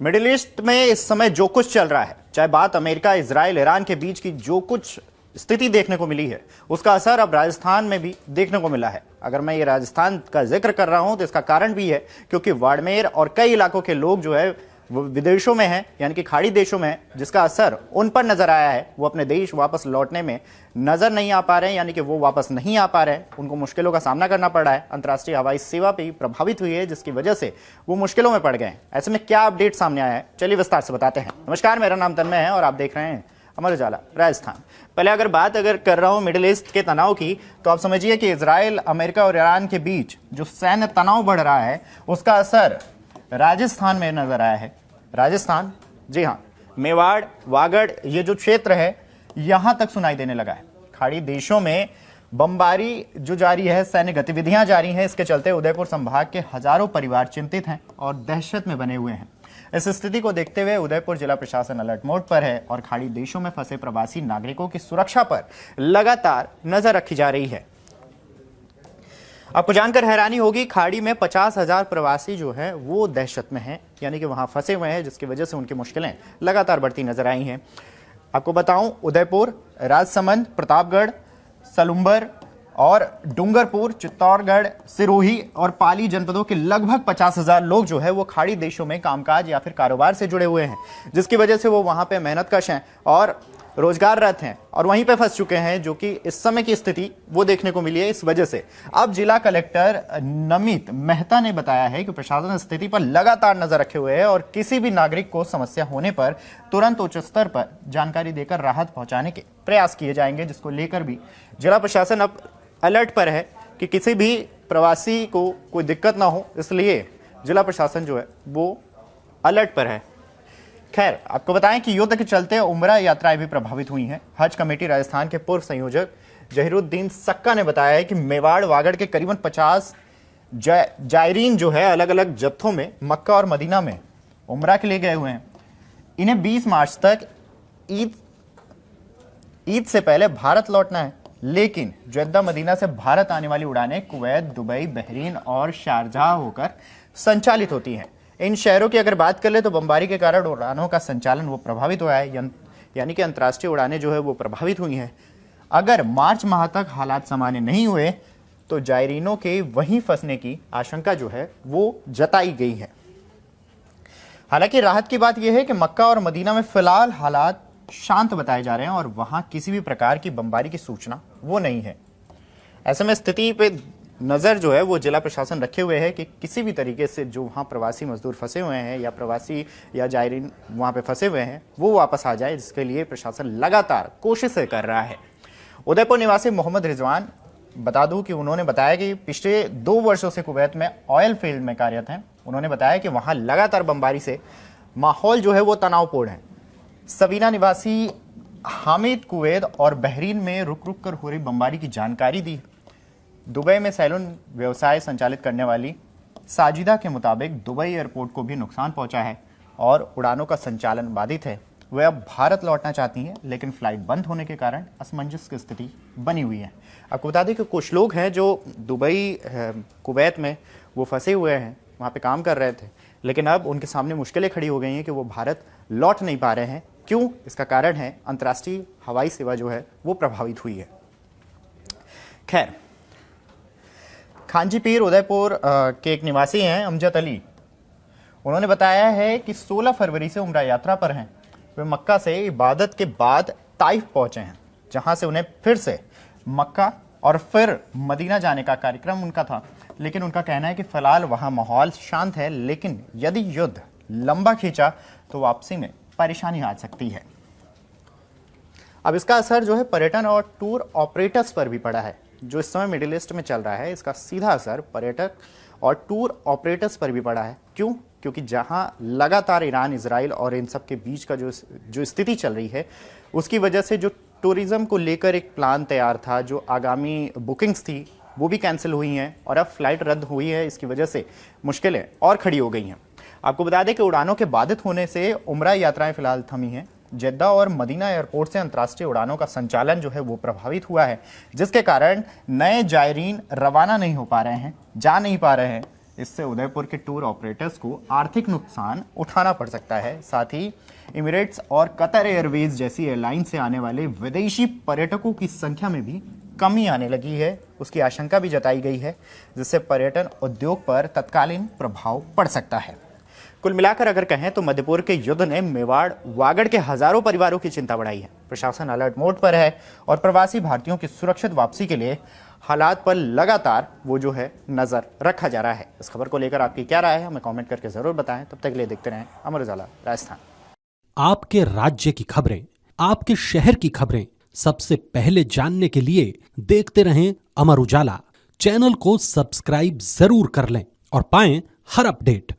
Middle east में इस समय जो कुछ चल रहा है, चाहे बात अमेरिका, इजराइल, ईरान के बीच की जो कुछ स्थिति देखने को मिली है, उसका असर अब राजस्थान में भी देखने को मिला है। अगर मैं ये राजस्थान का जिक्र कर रहा हूं तो इसका कारण भी है क्योंकि बाड़मेर और कई इलाकों के लोग जो है वो विदेशों में हैं, यानी कि खाड़ी देशों में हैं, जिसका असर उन पर नजर आया है। वो अपने देश वापस लौटने में नजर नहीं आ पा रहे हैं, यानी कि वो वापस नहीं आ पा रहे हैं। उनको मुश्किलों का सामना करना पड़ रहा है। अंतर्राष्ट्रीय हवाई सेवा भी प्रभावित हुई है, जिसकी वजह से वो मुश्किलों में पड़ गए हैं। ऐसे में क्या अपडेट सामने आया है, चलिए विस्तार से बताते हैं। नमस्कार, मेरा नाम तन्मय है और आप देख रहे हैं अमर उजाला राजस्थान। पहले अगर बात कर रहा हूं मिडिल ईस्ट के तनाव की, तो आप समझिए कि इजराइल, अमेरिका और ईरान के बीच जो सैन्य तनाव बढ़ रहा है, उसका असर राजस्थान में नजर आया है। राजस्थान, जी हाँ, मेवाड़, वागड़, ये जो क्षेत्र है यहां तक सुनाई देने लगा है। खाड़ी देशों में बमबारी जो जारी है, सैन्य गतिविधियां जारी हैं। इसके चलते उदयपुर संभाग के हजारों परिवार चिंतित हैं और दहशत में बने हुए हैं। इस स्थिति को देखते हुए उदयपुर जिला प्रशासन अलर्ट मोड पर है और खाड़ी देशों में फंसे प्रवासी नागरिकों की सुरक्षा पर लगातार नजर रखी जा रही है। आपको जानकर हैरानी होगी, खाड़ी में 50,000 प्रवासी जो है वो दहशत में हैं, यानी कि वहां फंसे हुए हैं, जिसकी वजह से उनकी मुश्किलें लगातार बढ़ती नजर आई हैं। आपको बताऊं, उदयपुर, राजसमंद, प्रतापगढ़, सलुंबर और डूंगरपुर, चित्तौड़गढ़, सिरोही और पाली जनपदों के लगभग 50,000 लोग जो है वो खाड़ी देशों में कामकाज या फिर कारोबार से जुड़े हुए हैं, जिसकी वजह से वो वहां पे मेहनतकश हैं और रोजगाररत हैं और वहीं पे फंस चुके हैं, जो कि इस समय की स्थिति वो देखने को मिली है। इस वजह से अब जिला कलेक्टर नमित मेहता ने बताया है कि प्रशासन स्थिति पर लगातार नजर रखे हुए है और किसी भी नागरिक को समस्या होने पर तुरंत उच्च स्तर पर जानकारी देकर राहत पहुंचाने के प्रयास किए जाएंगे, जिसको लेकर भी जिला प्रशासन अब अलर्ट पर है कि किसी भी प्रवासी को कोई दिक्कत ना हो, इसलिए जिला प्रशासन जो है वो अलर्ट पर है। खैर, आपको बताएं कि युद्ध के चलते उम्रा यात्राएं भी प्रभावित हुई हैं। हज कमेटी राजस्थान के पूर्व संयोजक जहीरुद्दीन सक्का ने बताया है कि मेवाड़, वागड़ के करीबन 50 जायरीन जो है अलग अलग जत्थों में मक्का और मदीना में उम्रा के लिए गए हुए हैं। इन्हें 20 मार्च तक ईद से पहले भारत लौटना है, लेकिन जद्दा मदीना से भारत आने वाली उड़ानें कुवैत, दुबई, बहरीन और शारजाह होकर संचालित होती हैं। इन शहरों की अगर बात कर ले तो बमबारी के कारण उड़ानों का संचालन वो प्रभावित हुआ है, यानी कि अंतर्राष्ट्रीय उड़ानें जो है वो प्रभावित हुई हैं। अगर मार्च माह तक हालात सामान्य नहीं हुए तो जायरीनों के वहीं फंसने की आशंका जो है वो जताई गई है। हालांकि राहत की बात यह है कि मक्का और मदीना में फिलहाल हालात शांत बताए जा रहे हैं और वहां किसी भी प्रकार की बमबारी की सूचना वो नहीं है। ऐसे में स्थिति पे नजर जो है वो जिला प्रशासन रखे हुए है कि किसी भी तरीके से जो वहाँ प्रवासी मजदूर फंसे हुए हैं या प्रवासी या जायरीन वहाँ पे फंसे हुए हैं वो वापस आ जाए, जिसके लिए प्रशासन लगातार कोशिशें कर रहा है। उदयपुर निवासी मोहम्मद रिजवान, बता दूं कि उन्होंने बताया कि पिछले 2 वर्षों से कुवैत में ऑयल फील्ड में कार्यरत हैं। उन्होंने बताया कि वहाँ लगातार बमबारी से माहौल जो है वो तनावपूर्ण है। सवीना निवासी हामिद कुवैत और बहरीन में रुक रुक कर हो रही बमबारी की जानकारी दी। दुबई में सैलून व्यवसाय संचालित करने वाली साजिदा के मुताबिक दुबई एयरपोर्ट को भी नुकसान पहुंचा है और उड़ानों का संचालन बाधित है। वे अब भारत लौटना चाहती हैं, लेकिन फ्लाइट बंद होने के कारण असमंजस की स्थिति बनी हुई है। आपको बता दें कि कुछ लोग हैं जो दुबई, कुवैत में वो फंसे हुए हैं, वहाँ पे काम कर रहे थे, लेकिन अब उनके सामने मुश्किलें खड़ी हो गई हैं कि वो भारत लौट नहीं पा रहे हैं। क्यों? इसका कारण है अंतर्राष्ट्रीय हवाई सेवा जो है वो प्रभावित हुई है। खैर, खांजीपीर उदयपुर के एक निवासी हैं अमजद अली। उन्होंने बताया है कि 16 फरवरी से उम्रा यात्रा पर हैं। वे मक्का से इबादत के बाद ताइफ पहुंचे हैं, जहां से उन्हें फिर से मक्का और फिर मदीना जाने का कार्यक्रम उनका था, लेकिन उनका कहना है कि फिलहाल वहां माहौल शांत है, लेकिन यदि युद्ध लंबा खींचा तो वापसी में परेशानी आ सकती है। अब इसका असर जो है पर्यटन और टूर ऑपरेटर्स पर भी पड़ा है। जो इस समय मिडिल ईस्ट में चल रहा है, इसका सीधा असर पर्यटक और टूर ऑपरेटर्स पर भी पड़ा है। क्यों? क्योंकि जहां लगातार ईरान, इजराइल और इन सब के बीच का जो स्थिति चल रही है, उसकी वजह से जो टूरिज्म को लेकर एक प्लान तैयार था, जो आगामी बुकिंग्स थी, वो भी कैंसिल हुई हैं और अब फ्लाइट रद्द हुई है। इसकी वजह से मुश्किलें और खड़ी हो गई हैं। आपको बता दें कि उड़ानों के बाधित होने से उम्रा यात्राएं फिलहाल थमी हैं। जद्दा और मदीना एयरपोर्ट से अंतर्राष्ट्रीय उड़ानों का संचालन जो है वो प्रभावित हुआ है, जिसके कारण नए जायरीन रवाना नहीं हो पा रहे हैं, जा नहीं पा रहे हैं। इससे उदयपुर के टूर ऑपरेटर्स को आर्थिक नुकसान उठाना पड़ सकता है। साथ ही एमिरेट्स और कतर एयरवेज जैसी एयरलाइन से आने वाले विदेशी पर्यटकों की संख्या में भी कमी आने लगी है, उसकी आशंका भी जताई गई है, जिससे पर्यटन उद्योग पर तत्कालीन प्रभाव पड़ सकता है। कुल मिलाकर अगर कहें तो मध्यपुर के युद्ध ने मेवाड़ वागड़ के हजारों परिवारों की चिंता बढ़ाई है। प्रशासन अलर्ट मोड पर है और प्रवासी भारतीयों की सुरक्षित वापसी के लिए हालात पर लगातार वो जो है नजर रखा जा रहा है। इस खबर को लेकर आपकी क्या राय है, हमें कमेंट करके जरूर बताएं। तब तक के लिए देखते रहें अमर उजाला राजस्थान। आपके राज्य की खबरें, आपके शहर की खबरें सबसे पहले जानने के लिए देखते रहें अमर उजाला। चैनल को सब्सक्राइब जरूर कर लें और पाएं हर अपडेट।